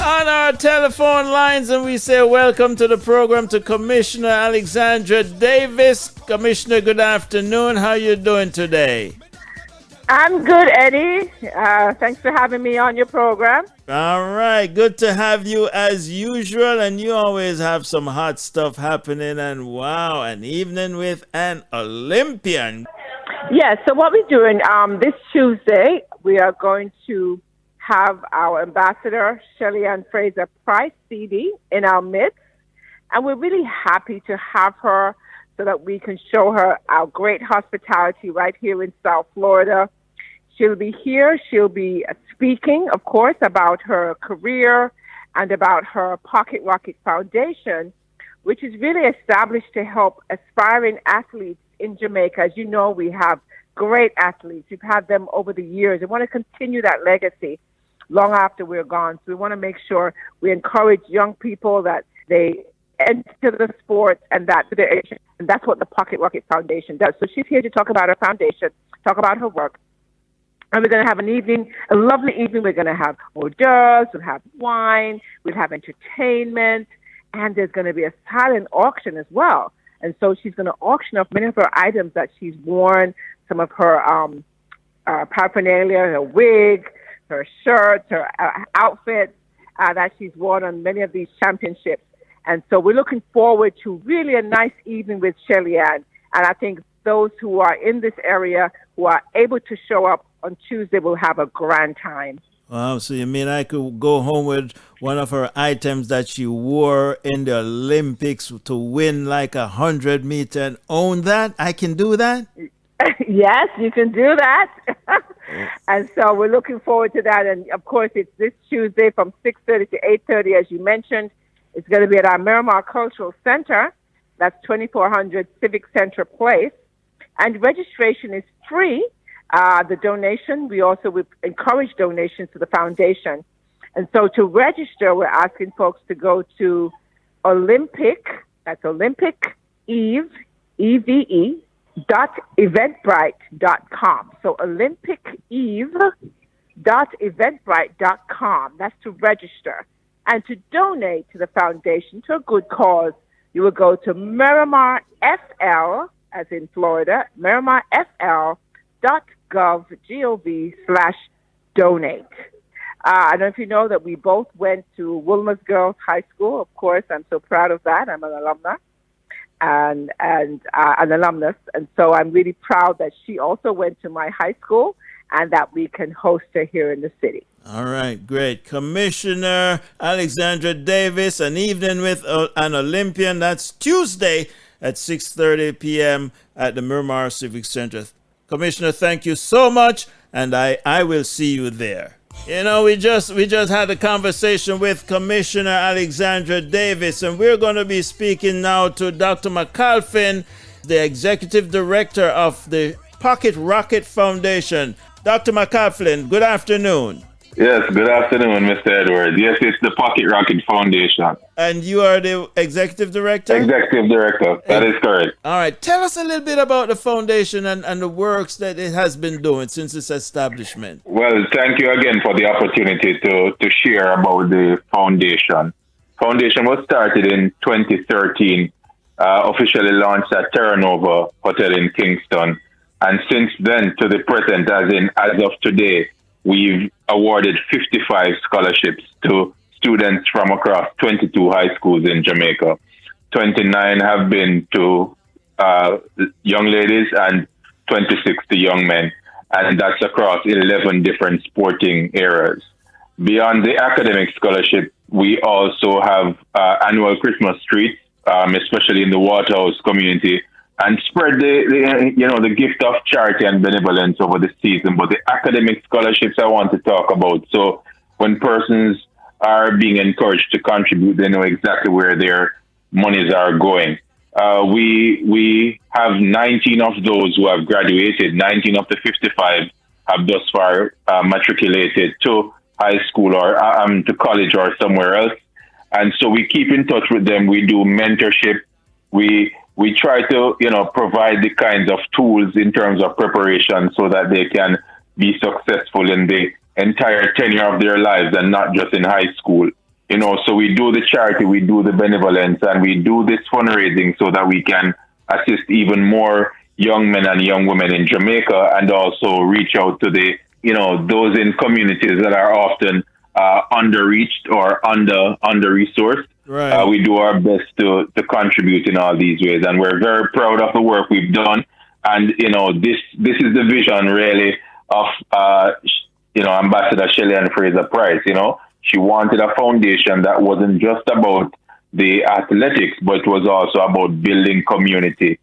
on our telephone lines, and we say welcome to the program to Commissioner Alexandra Davis. Commissioner, good afternoon. How you doing today? I'm good, Eddie. Thanks for having me on your program. All right, good to have you as usual, and you always have some hot stuff happening, and wow, an evening with an Olympian. Yes, so what we're doing this Tuesday, we are going to have our ambassador, Shelly-Ann Fraser-Pryce CD, in our midst, and we're really happy to have her so that we can show her our great hospitality right here in South Florida. She'll be here. She'll be speaking, of course, about her career and about her Pocket Rocket Foundation, which is really established to help aspiring athletes in Jamaica. As you know, we have great athletes. We've had them over the years. We want to continue that legacy long after we're gone. So we want to make sure we encourage young people that they enter the sport and that's what the Pocket Rocket Foundation does. So she's here to talk about her foundation, talk about her work. And we're going to have an evening, a lovely evening. We're going to have hors d'oeuvres, we'll have wine, we'll have entertainment, and there's going to be a silent auction as well. And so she's going to auction off many of her items that she's worn, some of her paraphernalia, her wig, her shirts, her outfits that she's worn on many of these championships. And so we're looking forward to really a nice evening with Shelly-Ann. And I think those who are in this area who are able to show up on Tuesday will have a grand time. Wow, so you mean I could go home with one of her items that she wore in the Olympics to win like 100 meter and own that? I can do that? Yes, you can do that. And so we're looking forward to that. And of course, it's this Tuesday from 6:30 to 8:30, as you mentioned. It's going to be at our Miramar Cultural Center. That's 2400 Civic Center Place. And registration is free. The donation, we also would encourage donations to the foundation. And so to register, we're asking folks to go to Olympic, that's Olympic Eve, EVE, .eventbrite.com. So olympiceve.eventbrite.com. That's to register. And to donate to the foundation, to a good cause, you will go to Miramar FL, as in Florida, miramarfl.gov/donate. I don't know if you know that we both went to Wilma's Girls High School. Of course, I'm so proud of that. I'm an alumna and an alumnus. And so I'm really proud that she also went to my high school and that we can host her here in the city. All right, great. Commissioner Alexandra Davis, an evening with an Olympian. That's Tuesday at 6:30 p.m. at the Miramar Civic Center. Commissioner, thank you so much, and I will see you there. You know, we just had a conversation with Commissioner Alexandra Davis, and we're going to be speaking now to Dr. McCalpin, the Executive Director of the Pocket Rocket Foundation. Dr. McCalpin, good afternoon. Yes, good afternoon, Mr. Edwards. Yes, it's the Pocket Rocket Foundation. And you are the Executive Director? Executive Director, that is correct. All right, tell us a little bit about the foundation and the works that it has been doing since its establishment. Well, thank you again for the opportunity to share about the foundation. Foundation was started in 2013, officially launched at Terra Nova Hotel in Kingston. And since then to the present, as of today, we've awarded 55 scholarships to students from across 22 high schools in Jamaica. 29 have been to young ladies and 26 to young men. And that's across 11 different sporting areas. Beyond the academic scholarship, we also have annual Christmas treats, especially in the Waterhouse community, and spread the gift of charity and benevolence over the season. But the academic scholarships I want to talk about. So when persons are being encouraged to contribute, they know exactly where their monies are going. We have 19 of those who have graduated. 19 of the 55 have thus far matriculated to high school or to college or somewhere else. And so we keep in touch with them. We do mentorship. We try to, provide the kinds of tools in terms of preparation so that they can be successful in the entire tenure of their lives and not just in high school. So we do the charity, we do the benevolence, and we do this fundraising so that we can assist even more young men and young women in Jamaica, and also reach out to those in communities that are often underreached or under resourced. Right. We do our best to contribute in all these ways, and we're very proud of the work we've done. And this is the vision really of Ambassador Shelly-Ann Fraser-Pryce. She wanted a foundation that wasn't just about the athletics, but it was also about building community,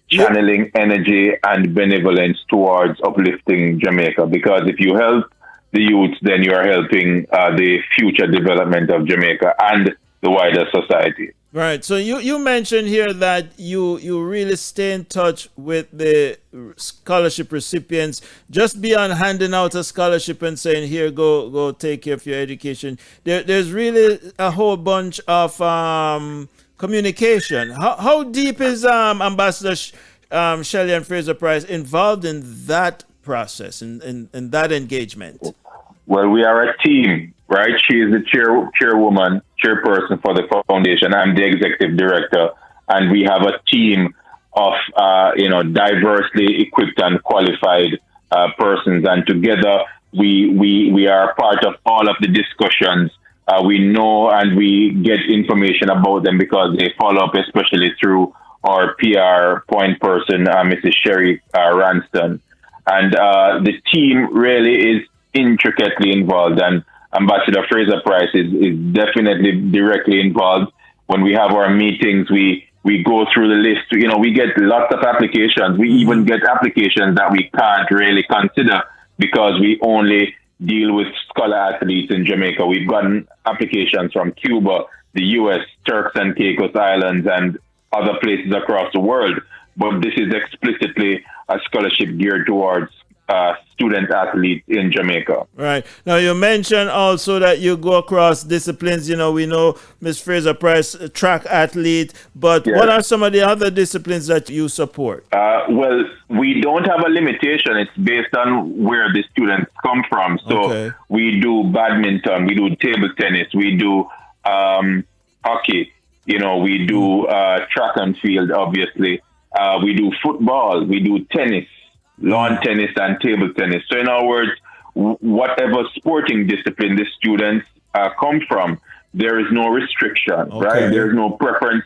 channeling energy and benevolence towards uplifting Jamaica. Because if you help the youth, then you are helping the future development of Jamaica and the wider society. Right. So you mentioned here that you really stay in touch with the scholarship recipients, just beyond handing out a scholarship and saying, here, go take care of your education. There's really a whole bunch of communication. How deep is Ambassador Shelly-Ann Fraser-Pryce involved in that process, in that engagement? Well, we are a team, right? She is the chairperson for the foundation. I'm the executive director, and we have a team of diversely equipped and qualified persons. And together, we are part of all of the discussions. We know and we get information about them because they follow up, especially through our PR point person, Mrs. Sherry Ranston. And the team really is intricately involved, and Ambassador Fraser-Pryce is definitely directly involved. When we have our meetings, we go through the list. We get lots of applications. We even get applications that we can't really consider because we only deal with scholar athletes in Jamaica. We've gotten applications from Cuba, the US, Turks and Caicos Islands, and other places across the world. But this is explicitly a scholarship geared towards student athletes in Jamaica. Right. Now, you mentioned also that you go across disciplines. We know Ms. Fraser-Pryce, track athlete, but Yes. What are some of the other disciplines that you support? Well, we don't have a limitation. It's based on where the students come from. So we do badminton, we do table tennis, we do hockey, we do track and field, obviously. We do football, we do tennis, lawn tennis and table tennis. So in other words, whatever sporting discipline the students come from, there is no restriction, right? There's no preference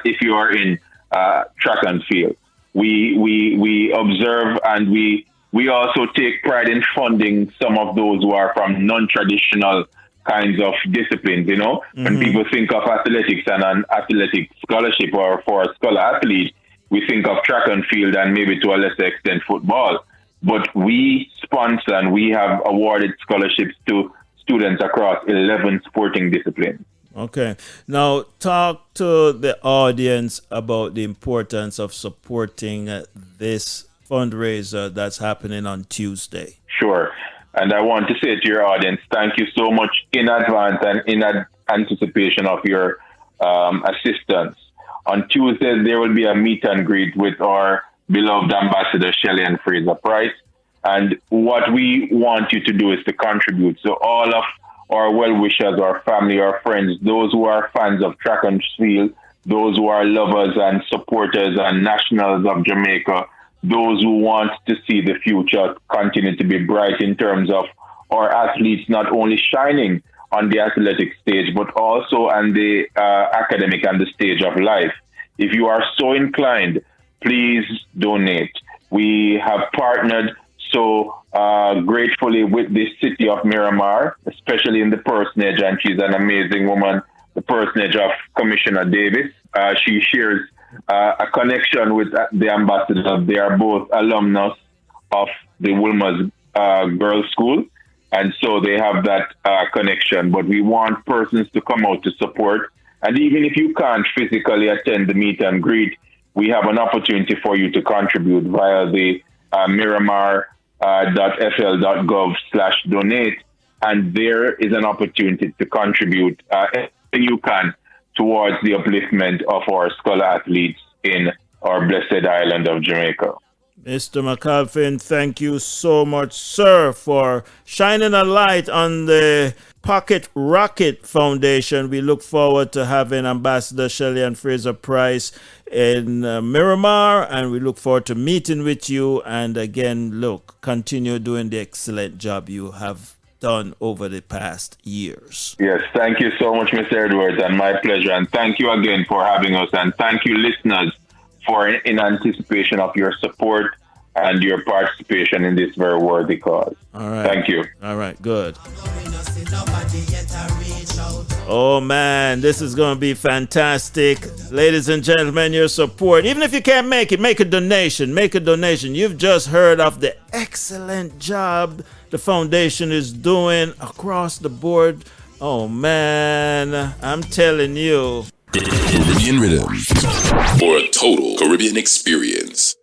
if you are in track and field. We observe, and we also take pride in funding some of those who are from non-traditional kinds of disciplines. When people think of athletics and an athletic scholarship or for a scholar athlete, we think of track and field and maybe to a lesser extent football. But we sponsor and we have awarded scholarships to students across 11 sporting disciplines. Okay. Now, talk to the audience about the importance of supporting this fundraiser that's happening on Tuesday. Sure. And I want to say to your audience, thank you so much in advance and in anticipation of your assistance. On Tuesday, there will be a meet and greet with our beloved Ambassador Shelly-Ann Fraser-Pryce. And what we want you to do is to contribute. So all of our well-wishers, our family, our friends, those who are fans of track and field, those who are lovers and supporters and nationals of Jamaica, those who want to see the future continue to be bright in terms of our athletes not only shining on the athletic stage, but also on the academic and the stage of life. If you are so inclined, please donate. We have partnered so gratefully with the city of Miramar, especially in the personage, and she's an amazing woman, the personage of Commissioner Davis. She shares a connection with the ambassador. They are both alumnus of the Wilmer's Girls' School. And so they have that connection. But we want persons to come out to support. And even if you can't physically attend the meet and greet, we have an opportunity for you to contribute via the miramar.fl.gov/donate. And there is an opportunity to contribute anything you can towards the upliftment of our scholar athletes in our blessed island of Jamaica. Mr. McCalpin, thank you so much, sir, for shining a light on the Pocket Rocket Foundation. We look forward to having Ambassador Shelly-Ann Fraser-Pryce in Miramar, and we look forward to meeting with you. And again, look, continue doing the excellent job you have done over the past years. Yes, thank you so much, Mr. Edwards, and my pleasure. And thank you again for having us, and thank you, listeners, for in anticipation of your support and your participation in this very worthy cause. All right. Thank you. All right, good. Oh man, this is going to be fantastic. Ladies and gentlemen, your support. Even if you can't make it, make a donation. Make a donation. You've just heard of the excellent job the foundation is doing across the board. Oh man, I'm telling you. Caribbean Rhythm for a total Caribbean experience.